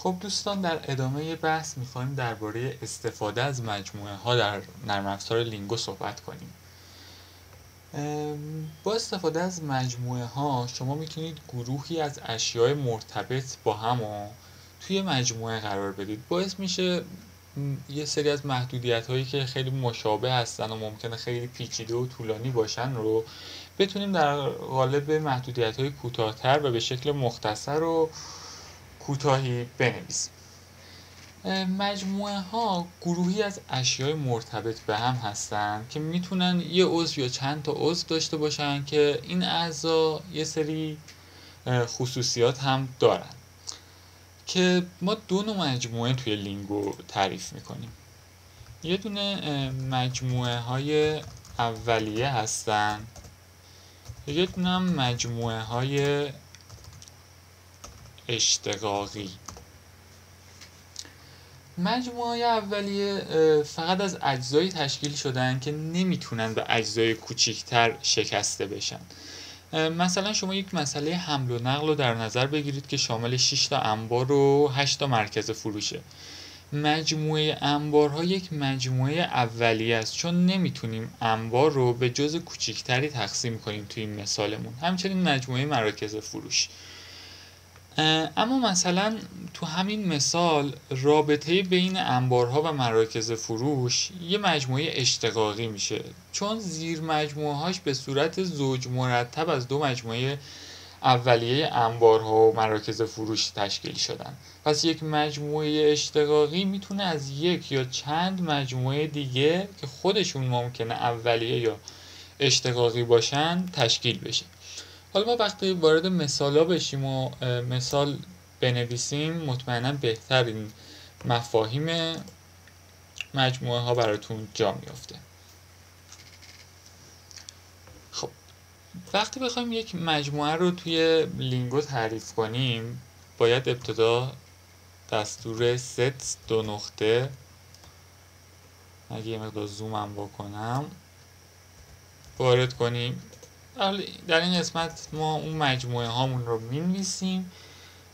خب دوستان، در ادامه بحث میخوایم درباره استفاده از مجموعه ها در نرم افزار لینگو صحبت کنیم. با استفاده از مجموعه ها شما میتونید گروهی از اشیاء مرتبط با هم رو توی مجموعه قرار بدید. باعث میشه یه سری از محدودیت هایی که خیلی مشابه هستن و ممکنه خیلی پیچیده و طولانی باشن رو بتونیم در قالب محدودیت های کوتاه‌تر و به شکل مختصر و کوتاهی بنویسیم. مجموعه ها گروهی از اشیاء مرتبط به هم هستن که میتونن یه عضو یا چند تا عضو داشته باشن که این اعضا یه سری خصوصیات هم دارن که ما دو نوع مجموعه توی لینگو تعریف میکنیم. یه دونه مجموعه های اولیه هستن، یه دونه هم مجموعه های اشتقاقی. مجموعه اولیه فقط از اجزایی تشکیل شدن که نمیتونن به اجزای کوچیکتر شکسته بشن. مثلا شما یک مسئله حمل و نقل رو در نظر بگیرید که شامل 6 تا انبار و 8 تا مرکز فروشه. مجموعه انبارها یک مجموعه اولیه است، چون نمیتونیم انبار رو به جزء کوچیکتری تقسیم کنیم توی این مثالمون. همچنین مجموعه مراکز فروش. اما مثلا تو همین مثال رابطه بین انبارها و مراکز فروش یه مجموعه اشتقاقی میشه، چون زیر مجموعه هاش به صورت زوج مرتب از دو مجموعه اولیه انبارها و مراکز فروش تشکیل شدن. پس یک مجموعه اشتقاقی میتونه از یک یا چند مجموعه دیگه که خودشون ممکنه اولیه یا اشتقاقی باشن تشکیل بشه. حالا ما وقتی وارد مثالا بشیم و مثال بنویسیم مطمئنا بهتر این مفاهیم مجموعه ها براتون جا میافته. خب وقتی بخوایم یک مجموعه رو توی لینگو تعریف کنیم باید ابتدا دستور ست دو نقطه، اگه یه مقدار زومم بکنم، وارد کنیم. در این قسمت ما اون مجموعه هامون رو مینویسیم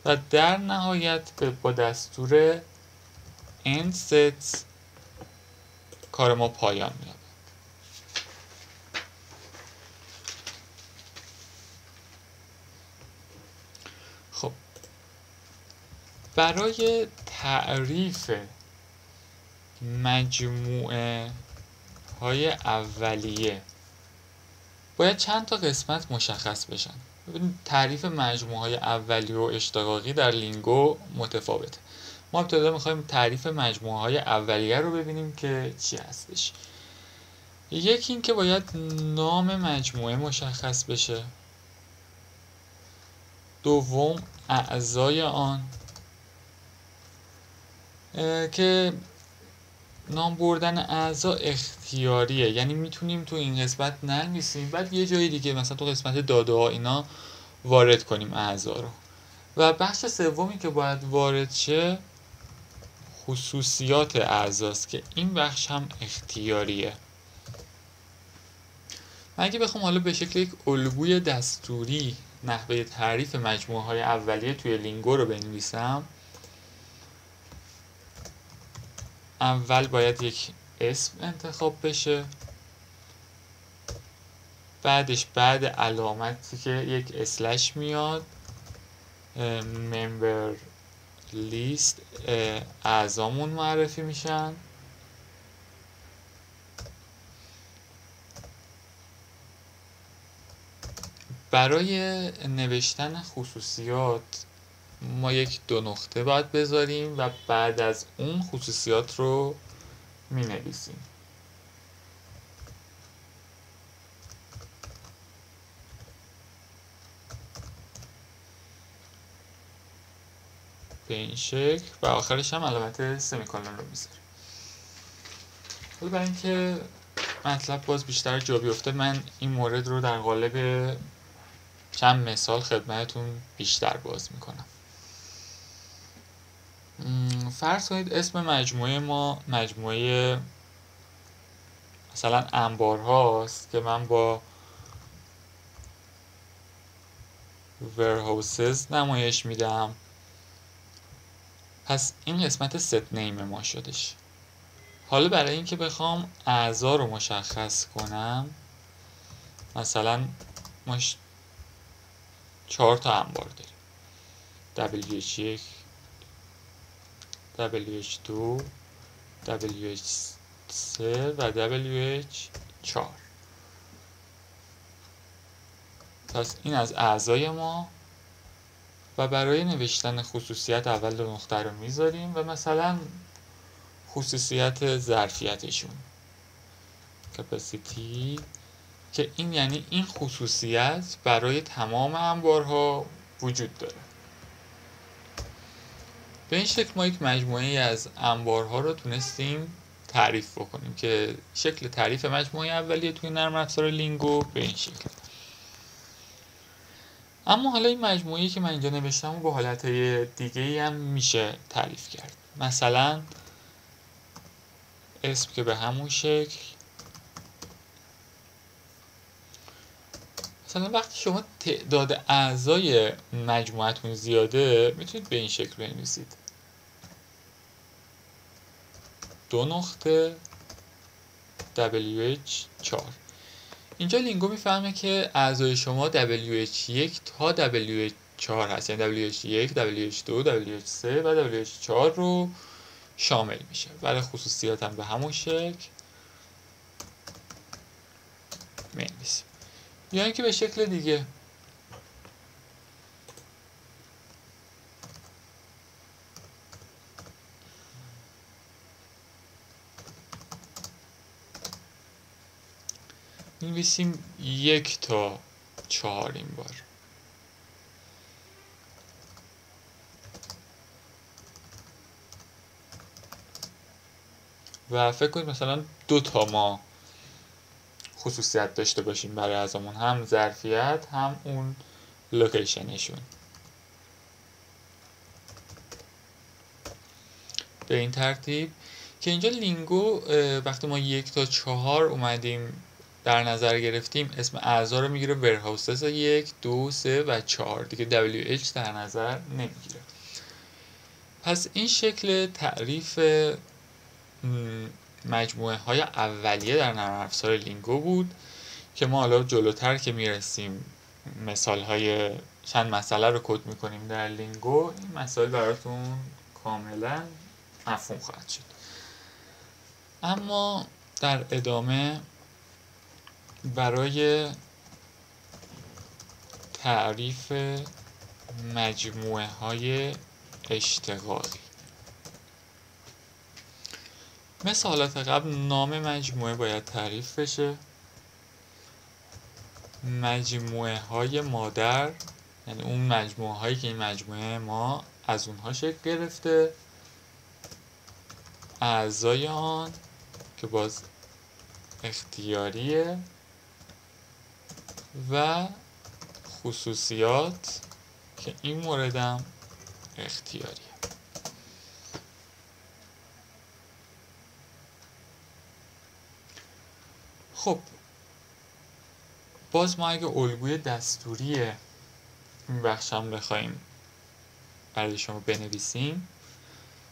و در نهایت با دستور end set کار ما پایان می‌یابه. خب برای تعریف مجموعه های اولیه باید چند تا قسمت مشخص بشن. تعریف مجموعه های اولیه و اشتقاقی در لینگو متفاوته. ما ابتدا میخوایم تعریف مجموعه های اولیه رو ببینیم که چی هستش. یکی این که باید نام مجموعه مشخص بشه. دوم اعضای آن که نام بردن اعضا اختیاریه، یعنی میتونیم تو این قسمت ننویسیم بعد یه جای دیگه مثلا تو قسمت داده ها اینا وارد کنیم اعضا رو. و بخش سومی که باید وارد شه خصوصیات اعضاست که این بخش هم اختیاریه. من اگه بخوام حالا به شکل یک الگوی دستوری نحوه تعریف مجموعه های اولیه توی لینگو رو بنویسم، اول باید یک اسم انتخاب بشه، بعدش بعد علامتی که یک اسلش میاد ممبر لیست اعضامون معرفی میشن. برای نوشتن خصوصیات ما یک دو نقطه باید بذاریم و بعد از اون خصوصیات رو می نویسیم. به این شکل و آخرش هم علامت سمیکولون رو میذاریم. حالا برای اینکه مطلب باز بیشتر جا بیفته من این مورد رو در قالب چند مثال خدمتتون بیشتر باز میکنم. فرض کنید اسم مجموعه ما مجموعه مثلا انبار هاست که من با warehouses نمایش میدم پس این قسمت ست نیم ما شدش. حالا برای اینکه بخوام اعضا رو مشخص کنم، مثلا ما 4 تا انبار داریم، WH1 WH2 WH3 و WH4. پس این از اعضای ما و برای نوشتن خصوصیت اول دو نقطه رو میذاریم و مثلا خصوصیت ظرفیتشون capacity، که این یعنی این خصوصیت برای تمام انبارها وجود داره. به این شکل ما یک مجموعه از انبارها رو تونستیم تعریف بکنیم که شکل تعریف مجموعه اولیه توی نرم افزار لینگو به این شکل. اما حالا این مجموعه‌ای که من اینجا نوشتم و با حالتهای دیگه‌ای هم میشه تعریف کرد. مثلا اسم که به همون شکل، مثلا وقتی شما تعداد اعضای مجموعتون زیاده میتونید به این شکل بنویسید 2 نقطه WH4. اینجا لینگو میفهمه که اعضای شما WH1 تا WH4 هست، یعنی WH1 WH2 WH3 و WH4 رو شامل میشه. برای خصوصیات هم به همون شکل می‌نویسیم. یا اینکه به شکل دیگه می‌نویسیم 1 تا 4 این بار. و فکر کنید مثلا 2 تا ما خصوصیت داشته باشیم برای اعضامون، هم ظرفیت هم اون لوکیشنشون. به این ترتیب که اینجا لینگو وقتی ما 1 تا 4 اومدیم در نظر گرفتیم، اسم اعضا رو میگیره ورهاوسز 1 2 3 و 4 دیگه WH در نظر نمیگیره. پس این شکل تعریف مجموعه های اولیه در نرم افزار لینگو بود که ما حالا جلوتر که میرسیم مثال های چند مسئله رو کد میکنیم در لینگو، این مسائل براتون کاملا مفهوم خواهد شد. اما در ادامه برای تعریف مجموعه های اشتغالی، مثل حالت قبل نام مجموعه باید تعریف بشه. مجموعه های مادر یعنی اون مجموعه هایی که این مجموعه ما از اونها شکل گرفته، اعضای آن که باز اختیاریه و خصوصیات که این موردم اختیاریه. خب باز ما اگه الگوی دستوری این بخشم بخوایم برای شما بنویسیم،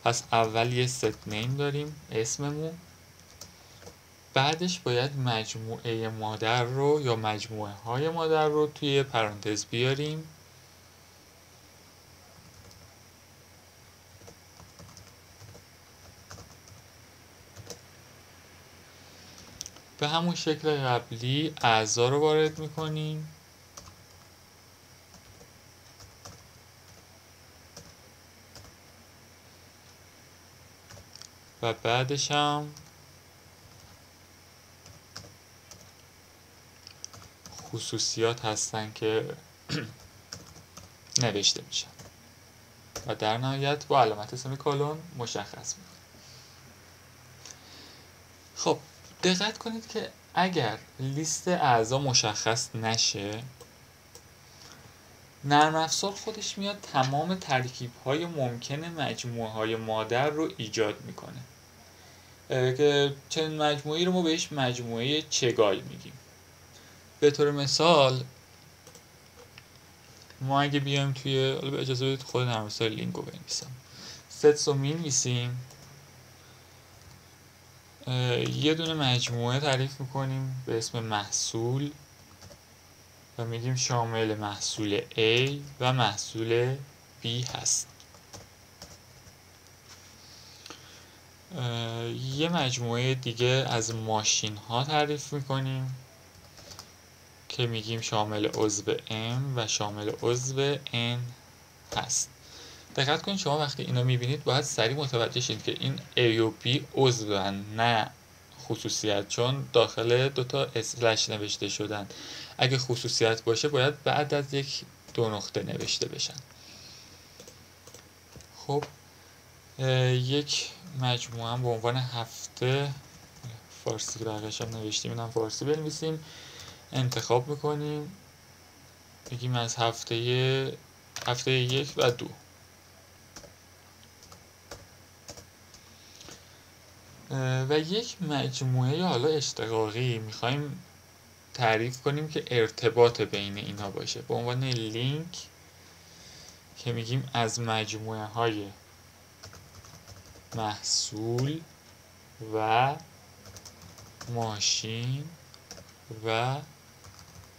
پس اول یه ست نیم داریم اسممون، بعدش باید مجموعه مادر رو یا مجموعه های مادر رو توی پرانتز بیاریم، به همون شکل قبلی اعضا رو وارد میکنیم و بعدش هم خصوصیات هستن که نوشته میشن و در نهایت با علامت سمیکولون مشخص میکنیم. خب دقت کنید که اگر لیست اعضا مشخص نشه، نرم افزار خودش میاد تمام ترکیب‌های ممکن مجموعه‌های مادر رو ایجاد میکنه که چنین مجموعه‌ای رو ما بهش مجموعه چگال میگیم. به طور مثال ما اگه بیایم توی، حالا اجازه بدید خود نرم افزار لینگو بنویسم، sets رو می‌نویسیم، یه دونه مجموعه تعریف میکنیم به اسم محصول و میگیم شامل محصول A و محصول B هست. یه مجموعه دیگه از ماشین ها تعریف میکنیم که میگیم شامل عضو M و شامل عضو N هست. دقت کنید شما وقتی اینا میبینید باید سریع متوجه شید که این A و B عضوان نه خصوصیت، چون داخل دوتا اسلش نوشته شدن. اگه خصوصیت باشه باید بعد از یک دو نقطه نوشته بشن. خب یک مجموعه به عنوان هفته، فارسی بقیه‌اش هم نوشتیم، اینم فارسی بنویسیم، انتخاب میکنیم، بگیم از هفته 1 و 2. و یک مجموعه حالا اشتقاقی میخوایم تعریف کنیم که ارتباط بین اینا باشه به عنوان لینک، که میگیم از مجموعه های محصول و ماشین و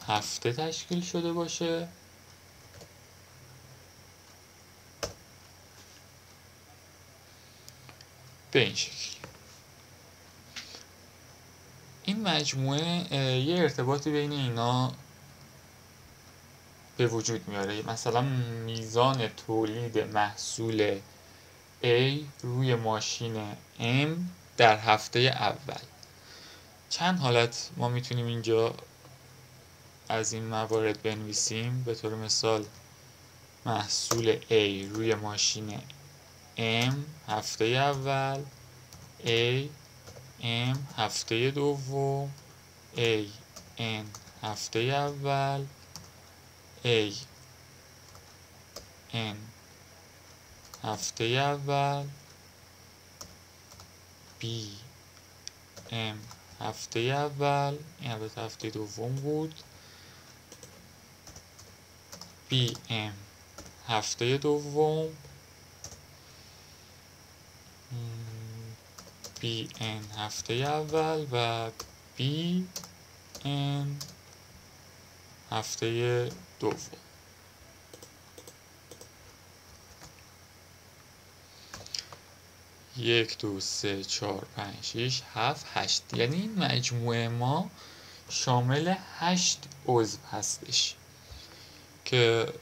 هفته تشکیل شده باشه به این شکل. این مجموعه یه ارتباطی بین اینا به وجود میاره. مثلا میزان تولید محصول A روی ماشین M در هفته اول. چند حالت ما میتونیم اینجا از این موارد بنویسیم. به طور مثال محصول A روی ماشین M هفته اول، A M هفته دوم، A N هفته اول، A N هفته اول، B M هفته اول، این البته هفته دوم بود، B M هفته دوم، B N هفته اول و B N هفته دوم. 1 2 3 4 5 6 7 8. یعنی این مجموعه ما شامل 8 عضو هستش که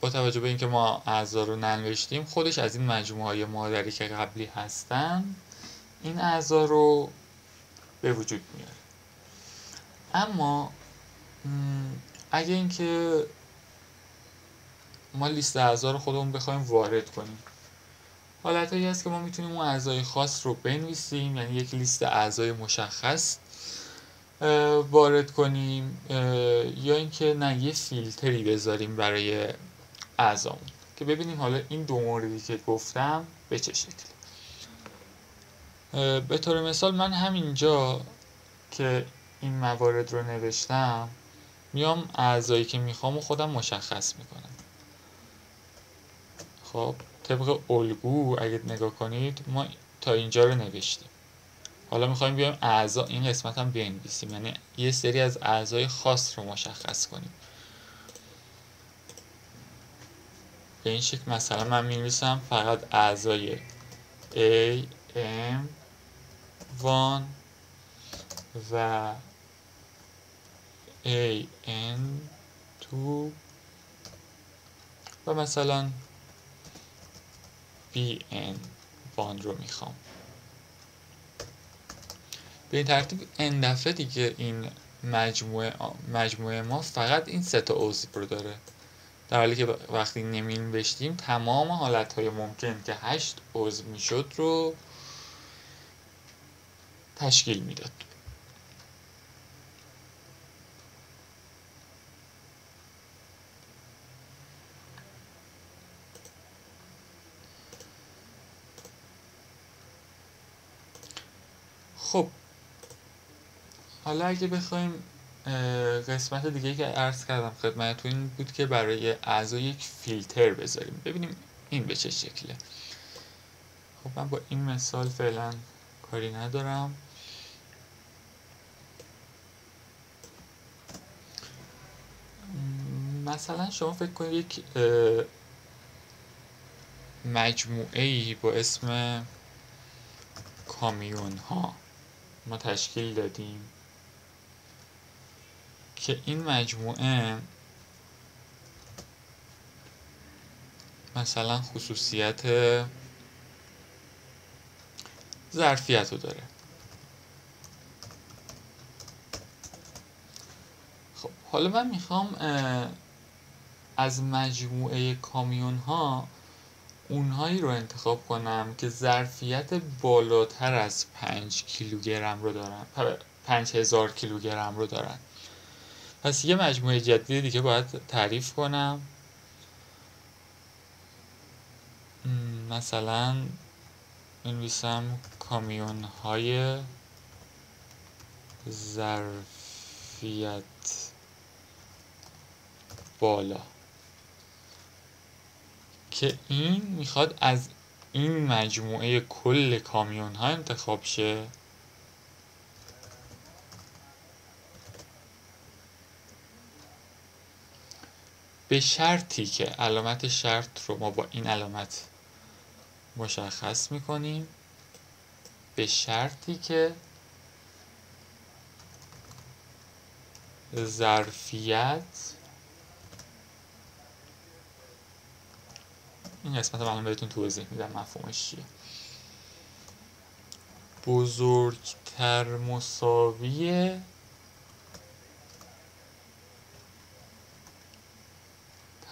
با توجه به اینکه ما اعضا رو ننوشتیم خودش از این مجموعه های مادری که قبلی هستن این اعضا رو به وجود میاره. اما اگه اینکه ما لیست اعضا رو خودمون بخوایم وارد کنیم، حالتایی هست که ما میتونیم اون اعضای خاص رو بنویسیم، یعنی یک لیست اعضای مشخص وارد کنیم، یا اینکه نه یه فیلتری بذاریم برای اعضامون که ببینیم حالا این دو موردی که گفتم به چه شکل. به طور مثال من همینجا که این موارد رو نوشتم میام اعضایی که میخوام و خودم مشخص میکنم. خب طبق الگو اگه نگاه کنید ما تا اینجا رو نوشتیم، حالا میخوایم بیایم اعضا این قسمت هم بنویسیم، یعنی یه سری از اعضای خاص رو مشخص کنیم. به این شکل مثلا من می‌نویسم فقط اعضای A M 1 و A N 2 و مثلا B N 1 رو میخوام. به این ترتیب این دفعه دیگه این مجموعه ما فقط این سه تا عضو رو داره، در حالی که وقتی نمی‌نوشتیم تمام حالتهای ممکن که 8 عضو میشد رو تشکیل میداد. خب حالا اگه بخوایم قسمت دیگه که عرض کردم خدمتتون بود که برای اعضا یک فیلتر بذاریم. ببینیم این به چه شکله. خب من با این مثال فعلا کاری ندارم. مثلا شما فکر کنید یک مجموعه‌ای با اسم کامیون ها ما تشکیل دادیم که این مجموعه مثلا خصوصیت ظرفیت رو داره. خب حالا من میخوام از مجموعه کامیون ها اونهایی رو انتخاب کنم که ظرفیت بالاتر از 5 کیلوگرم رو دارن، 5000 کیلوگرم رو دارن. پس یه مجموعه جدید دیگه باید تعریف کنم. مثلا بنویسم کامیون های ظرفیت بالا که این میخواد از این مجموعه کل کامیون ها انتخاب شه به شرطی که علامت شرط رو ما با این علامت مشخص میکنیم، به شرطی که ظرفیت، این قسمت رو الان بهتون توضیح میدم مفهومش چیه، بزرگتر مساوی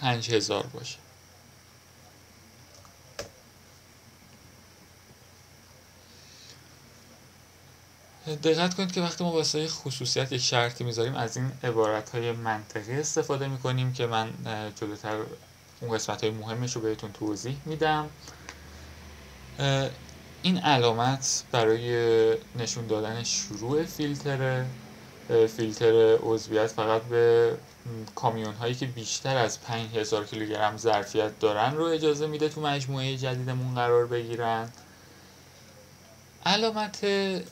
5000 باشه. دقت کنید که وقتی ما واسه خصوصیت یک شرطی میذاریم از این عبارت‌های منطقی استفاده میکنیم که من جلوتر اون قسمت‌های مهمش رو بهتون توضیح میدم. این علامت برای نشون دادن شروع فیلتر عضویت فقط به کامیون هایی که بیشتر از 5000 کیلوگرم ظرفیت دارن رو اجازه میده تو مجموعه جدیدمون قرار بگیرن.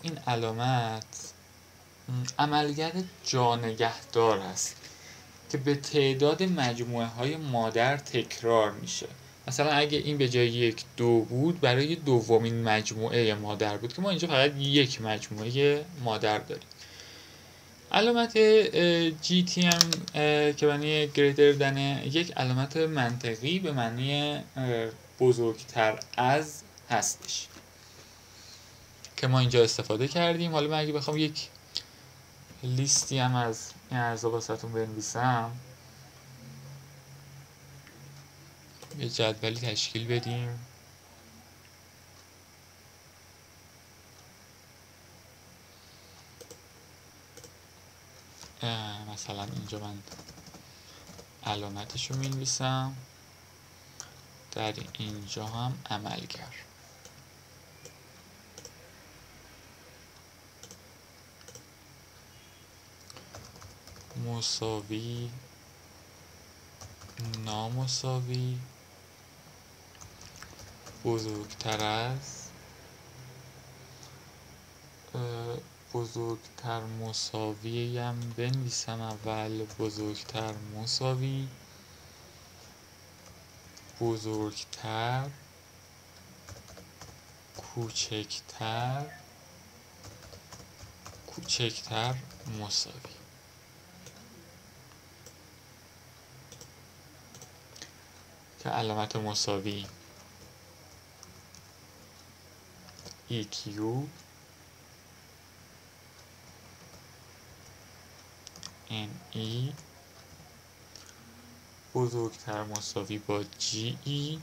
این علامت عملگرد جانگهدار است که به تعداد مجموعه های مادر تکرار میشه. مثلا اگه این به جای 1 2 بود، برای دومین مجموعه مادر بود که ما اینجا فقط یک مجموعه مادر داریم. علامت GTM که معنی greater than یک علامت منطقی به معنی بزرگتر از هستش که ما اینجا استفاده کردیم. حالا من اگه بخوام یک لیستی هم از این اعضا واسهتون بنویسم، یه جدولی تشکیل بدیم. مثلا اینجا من علامتش رو می‌نویسم، در اینجا هم عملگر. مساوی، نامساوی، بزرگتر از، بزرگتر مساوی هم بنویسم اول، بزرگتر مساوی، بزرگتر، کوچکتر، کوچکتر مساوی. که علامت مساوی EQ NE، بزرگتر مساوی با GE،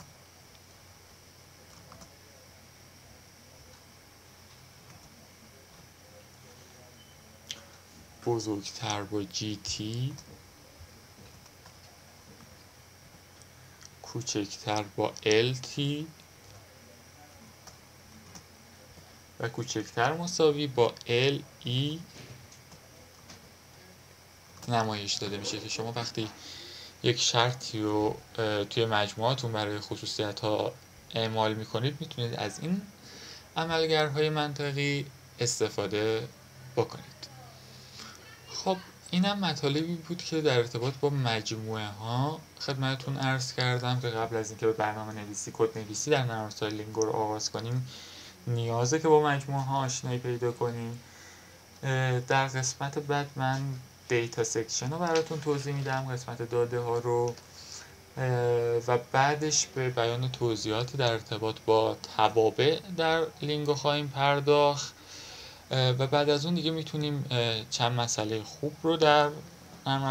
بزرگتر با GT، کوچکتر با LT و کوچکتر مساوی با LE نمایش داده میشه. که شما وقتی یک شرطی رو توی مجموعاتون برای خصوصیت ها اعمال میکنید میتونید از این عملگرهای منطقی استفاده بکنید. خب اینم مطالبی بود که در ارتباط با مجموعه ها خدمتتون عرض کردم که قبل از اینکه به برنامه نویسی، کد نویسی در نرم افزار لینگو رو آغاز کنیم نیازه که با مجموعه ها آشنایی پیدا کنیم. در قسمت بعد من دیتا سکشن رو براتون توضیح میدم، قسمت داده ها رو، و بعدش به بیان توضیحاتی در ارتباط با توابع در لینگو خواهیم پرداخت و بعد از اون دیگه میتونیم چند مسئله خوب رو در نرم